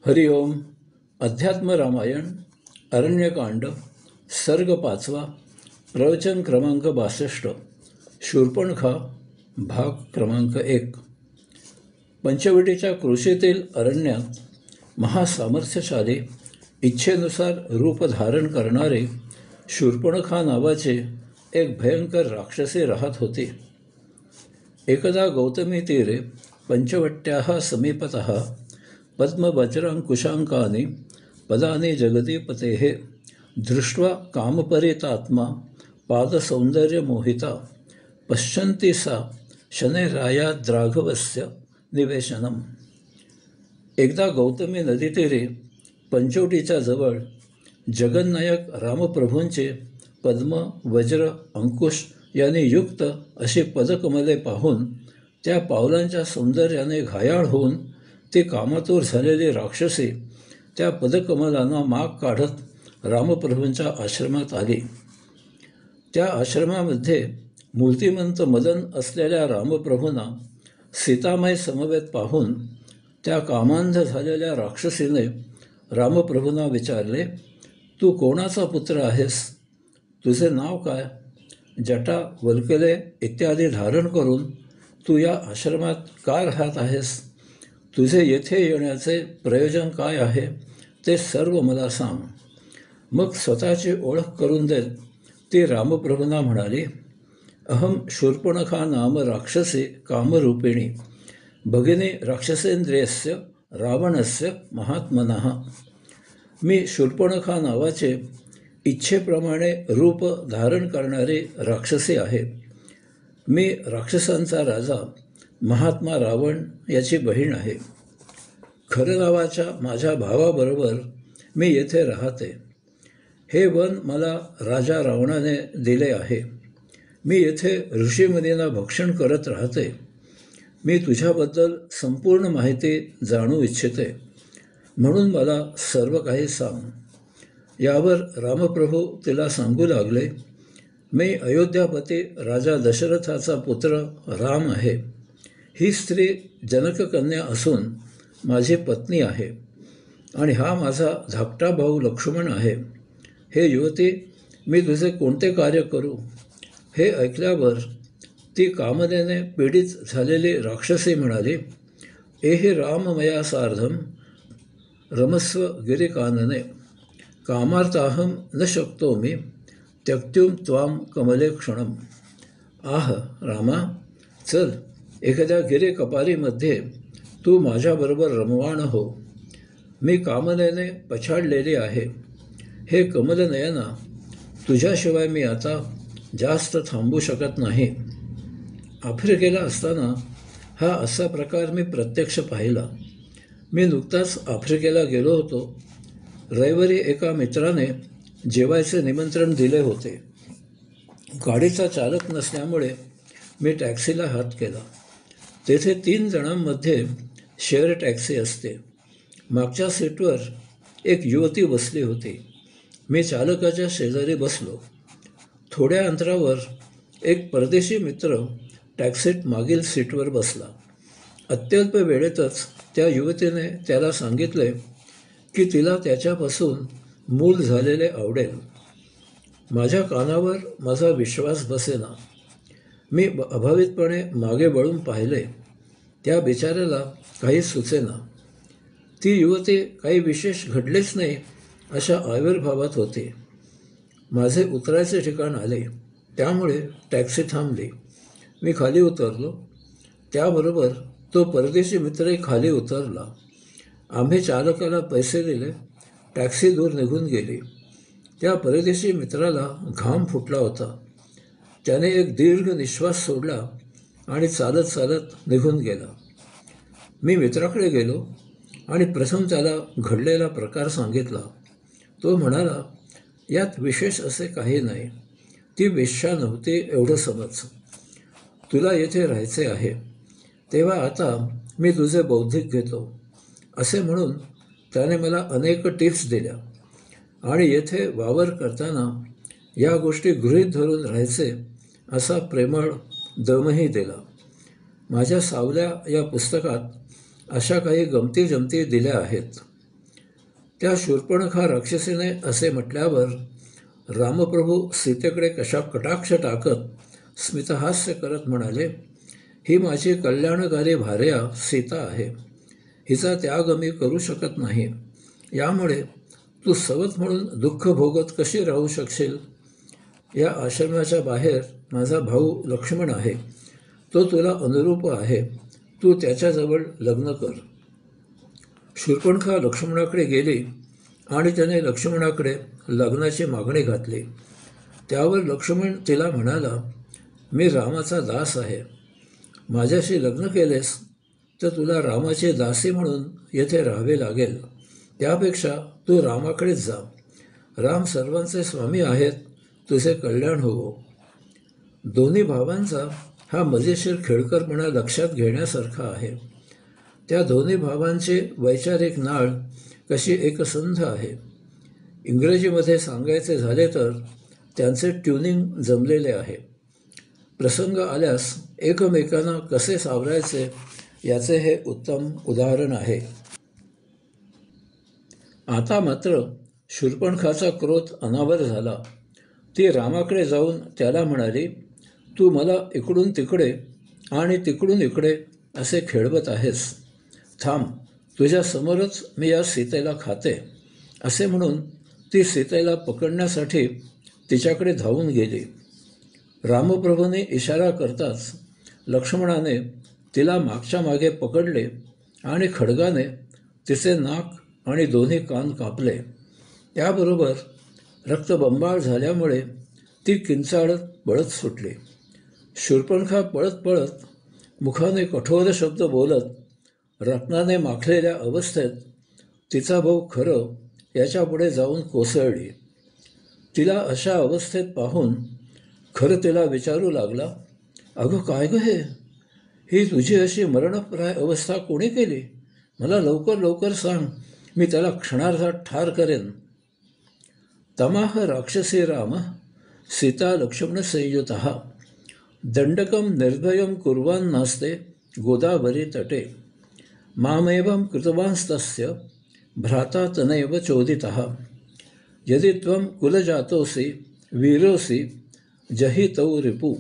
हरिओम. अध्यात्म रामायण अरण्यकांड सर्ग 5 प्रवचन क्रमांक 62 शूर्पणखा भाग क्रमांक 1. पंचवटीच्या कृषीतील अरण्यात महासामर्थ्यशाली इच्छेनुसार रूप धारण करणारे शूर्पणखा नावाचे एक भयंकर राक्षसी राहत होते. एकदा गौतमी तीरे पंचवट्याः समीपतः पद्मवज्रांकुशांकानि पदानि जगदीपतेः दृष्ट्वा कामपरितात्मा पादसौन्दर्यमोहिता पश्यन्ति सा शनैरायाद्राघवस्य निवेशनम्. एकदा गौतमी नदीतीरे पंचवटीच्या जवळ जगन्नायक रामप्रभूंचे पद्म वज्र अंकुश यांनी युक्त अशी पदकमले पाहून त्या पावलांच्या सौंदर्याने घायाळ होऊन ती कामातूर झालेली राक्षसी त्या पदकमलांना माग काढत रामप्रभूंच्या आश्रमात आली. त्या आश्रमामध्ये मूर्तिमंत मदन असलेल्या रामप्रभूंना सीतामाई समवेत पाहून त्या कामांध झालेल्या राक्षसीने रामप्रभूंना विचारले, तू कोणाचा पुत्र आहेस? तुझे नाव काय? जटा वल्कले इत्यादी धारण करून तू या आश्रमात का राहत आहेस? तुझे येथे येण्याचे प्रयोजन काय आहे ते सर्व मला सांग. मग स्वतःची ओळख करून देत ती रामप्रभूंना म्हणाली, अहम शूर्पणखा नाम राक्षसी कामरूपिणी भगिनी राक्षसेंद्रियस्य रावणस्य महात्मनः. मी शूर्पणखा नावाचे इच्छेप्रमाणे रूप धारण करणारी राक्षसी आहे. मी राक्षसांचा राजा महात्मा रावण याची बहीण आहे. खरं नावाच्या माझ्या भावाबरोबर मी येथे राहते. हे वन मला राजा रावणाने दिले आहे. मी येथे ऋषीमुनींना भक्षण करत राहते. मी तुझ्याबद्दल संपूर्ण माहिती जाणू इच्छिते, म्हणून मला सर्व काही सांग. यावर रामप्रभू तिला सांगू लागले, मी अयोध्यापती राजा दशरथाचा पुत्र राम आहे. ही स्त्री जनककन्या असून माझी पत्नी आहे आणि हा माझा धाकटा भाऊ लक्ष्मण आहे. हे युवती, मी तुझे कोणते कार्य करू? हे ऐकल्यावर ती कामनेने पीडित झालेली राक्षसी म्हणाली, एहि राममया सार्धम रमस्व गिरिकानने कामार्थाहम न शक्तो मी त्यक्त्युम त्वाम कमले क्षणम. आह रामा, चल एखाद्या गिरीकपारीमध्ये तू माझ्याबरोबर रममाण हो. मी कामनेने पछाडलेली आहे. हे कमलनयना, तुझ्याशिवाय मी आता जास्त थांबू शकत नाही. आफ्रिकेला असताना हा असा प्रकार मी प्रत्यक्ष पाहिला. मी नुकताच आफ्रिकेला गेलो होतो. रविवारी एका मित्राने जेवायचे निमंत्रण दिले होते. गाडीचा चालक नसल्यामुळे मी टॅक्सीला हात केला. तेथे 3 जणांमध्ये शेअर टॅक्सी असते. मागच्या सीटवर एक युवती बसली होती. मी चालकाच्या शेजारी बसलो. थोड्या अंतरावर एक परदेशी मित्र टॅक्सीत मागील सीटवर बसला. अत्यल्प वेळेतच त्या युवतीने त्याला सांगितले की तिला त्याच्यापासून मूल झालेले आवडेल. माझ्या कानावर माझा विश्वास बसेना. मी अभावितपणे मागे वळून पाहिले. त्या बिचाऱ्याला काही सुचेना. ती युवती काही विशेष घडलेच नाही अशा आविर्भावात होती. माझे उतरायचे ठिकाण आले, त्यामुळे टॅक्सी थांबली. मी खाली उतरलो. त्याबरोबर तो परदेशी मित्रही खाली उतरला. आम्ही चालकाला पैसे दिले. टॅक्सी दूर निघून गेली. त्या परदेशी मित्राला घाम फुटला होता. त्याने एक दीर्घ निश्वास सोडला आणि चालत चालत निघून गेला. मी मित्राकडे गेलो आणि प्रथम त्याला घडलेला प्रकार सांगितला. तो म्हणाला, यात विशेष असे काही नाही. ती वेश्या नव्हती एवढं समज. तुला येथे राहायचे आहे, तेव्हा आता मी तुझे बौद्धिक घेतो असे म्हणून त्याने मला अनेक टिप्स दिल्या आणि येथे वावर करताना या गोष्टी गृहीत धरून राहायचे असा प्रेमळ दमही दिला. माझ्या सावल्या या पुस्तकात अशा काही गमती जमती दिल्या आहेत. त्या शूर्पणखा राक्षसीने असे म्हटल्यावर रामप्रभू सीतेकडे कटाक्ष टाकत स्मितहास्य करत म्हणाले, ही माझी कल्याणकारी भार्या सीता आहे. हिचा त्याग मी करू शकत नाही. यामुळे तू सवत म्हणून दुःख भोगत कशी राहू शकशील? या आश्रमाच्या बाहेर माझा भाऊ लक्ष्मण आहे. तो तुला अनुरूप आहे. तू त्याच्याजवळ लग्न कर. शूर्पणखा लक्ष्मणाकडे गेली आणि त्याने लक्ष्मणाकडे लग्नाची मागणी घातली. त्यावर लक्ष्मण तिला म्हणाला, मी रामाचा दास आहे. माझ्याशी लग्न केलेस तर तुला रामाची दासी म्हणून येथे राहावे लागेल. त्यापेक्षा तू रामाकडेच जा. राम सर्वांचे स्वामी आहेत. तुझे कल्याण होवो. दोन्ही भावांचा हा मजेशीर खेळकरपणा लक्षात घेण्यासारखा आहे. त्या दोन्ही भावांची वैचारिक नाळ कशी एकसंध आहे. इंग्रजीमध्ये सांगायचे झाले तर त्यांचे ट्युनिंग जमलेले आहे. प्रसंग आल्यास एकमेकांना कसे सावरायचे याचे हे उत्तम उदाहरण आहे. आता मात्र शूर्पणखाचा क्रोध अनावर झाला. ती रामाकडे जाऊन त्याला म्हणाली, तू मला इकडून तिकडे आणि तिकडून इकडे असे खेळवत आहेस. थांब, तुझ्या समोरच मी या सीतेला खाते. असे म्हणून ती सीतेला पकडण्यासाठी तिच्याकडे धावून गेली. रामप्रभूने इशारा करताच लक्ष्मणाने तिला मागच्या मागे पकडले आणि खड्गाने तिचे नाक आणि दोन्ही कान कापले. त्याबरोबर रक्तबंबाळ झाल्यामुळे ती किंचाळत पळत सुटली. शूर्पणखा पळत पळत मुखाने कठोर शब्द बोलत रत्नाने माखलेल्या अवस्थेत तिचा भाऊ खरं याच्यापुढे जाऊन कोसळली. तिला अशा अवस्थेत पाहून खरं तिला विचारू लागला, अगं काय गं हे? ही तुझी अशी मरणप्राय अवस्था कोणी केली? मला लवकर लवकर सांग, मी त्याला क्षणार्धात ठार करेन. तमाह राक्षसी राम सीता लक्ष्मण संयुतः दंडकं निर्भयं कुर्वान् नास्ते गोदावरी तटे मामेवं कृतवांस्तस्य भ्राता तनैव चोदितः यदि त्वं कुलजातोसी वीरोसी जही तौ रिपू.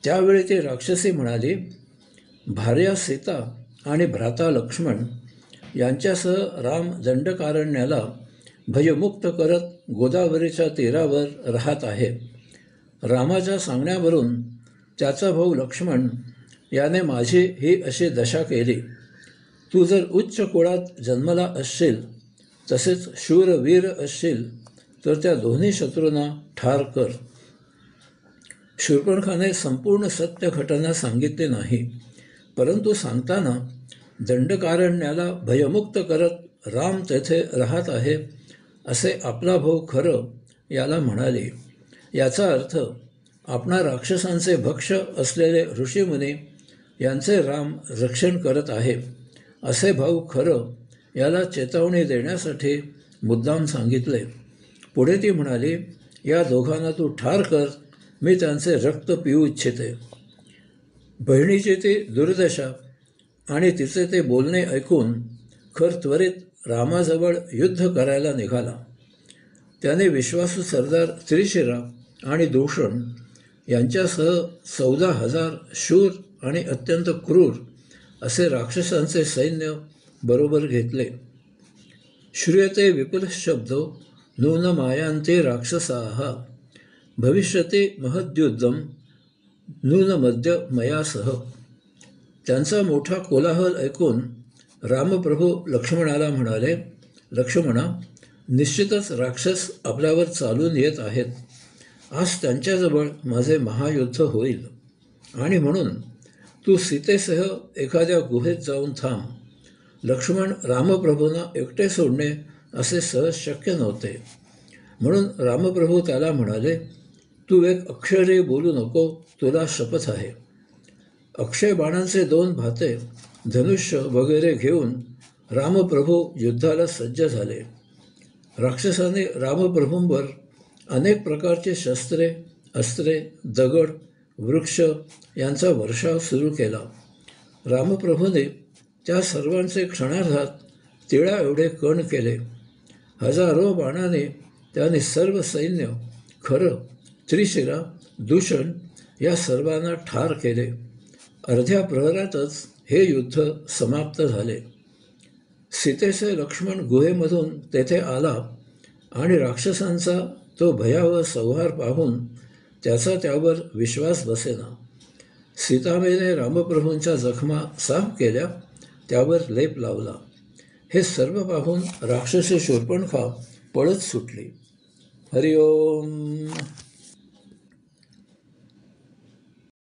त्यावेळी ती राक्षसी म्हणाली, भार्या सीता आणि भ्राता लक्ष्मण यांच्यासह राम दंडकारण्याला भयमुक्त करत गोदावरीच्या तीरावर राहत आहे. रामाच्या सांगण्यावरून त्याचा भाऊ लक्ष्मण याने माझी ही अशी दशा केली. तू जर उच्च कुळात जन्मला असशील, तसेच शूरवीर असशील, तर त्या दोन्ही शत्रूंना ठार कर. शूर्पणखाने संपूर्ण सत्य घटना सांगितली नाही, परंतु सांगताना दंडकारण्याला भयमुक्त करत राम तेथे राहत आहे असे आपला भाऊ खरं याला म्हणाले. याचा अर्थ आपणा राक्षसांचे भक्ष असलेले ऋषीमुनी यांचे राम रक्षण करत आहे असे भाऊ खरं याला चेतावणी देण्यासाठी मुद्दाम सांगितले. पुढे ती म्हणाली, या दोघांना तू ठार कर. मी त्यांचे रक्त पिऊ इच्छिते. बहिणीची ती दुर्दशा आणि तिचे ते बोलणे ऐकून खर त्वरित रामाजवळ युद्ध करायला निघाला. त्याने विश्वासू सरदार त्रिशिरा आणि दूषण यांच्यासह 14,000 शूर आणि अत्यंत क्रूर असे राक्षसांचे सैन्य बरोबर घेतले. श्रूयते विपुल शब्दो नून मायांते राक्षसाः भविष्यते महद्युद्धम नून मध्य मयासह. त्यांचा मोठा कोलाहल ऐकून रामप्रभू लक्ष्मणाला म्हणाले, लक्ष्मणा, निश्चितच राक्षस आपल्यावर चालून येत आहेत. आज त्यांच्याजवळ माझे महायुद्ध होईल आणि म्हणून तू सीतेसह एखाद्या गुहेत जाऊन थांब. लक्ष्मण रामप्रभूंना एकटे सोडणे असे सहज शक्य नव्हते. म्हणून रामप्रभू त्याला म्हणाले, तू एक अक्षरही बोलू नको, तुला शपथ आहे. अक्षय बाणांचे 2 भाते, धनुष्य वगैरे घेऊन रामप्रभू युद्धाला सज्ज झाले. राक्षसाने रामप्रभूंवर अनेक प्रकारचे शस्त्रे, अस्त्रे, दगड, वृक्ष यांचा वर्षाव सुरू केला. रामप्रभूने त्या सर्वांचे क्षणार्धात तिळा एवढे कण केले हजारो बाणाने त्याने सर्व सैन्य, खर, त्रिशिरा, दूषण या सर्वांना ठार केले. अर्ध्या प्रहरातच हे युद्ध समाप्त झाले. सीतेचे लक्ष्मण गुहेमधून तेथे आला आणि राक्षसांचा तो भयावह संहार पाहून त्याचा त्यावर विश्वास बसेना. सीताबाईने रामप्रभूंच्या जखमा साफ केल्या, त्यावर लेप लावला. हे सर्व पाहून राक्षसी शूर्पणखा पळत सुटली. हरिओम.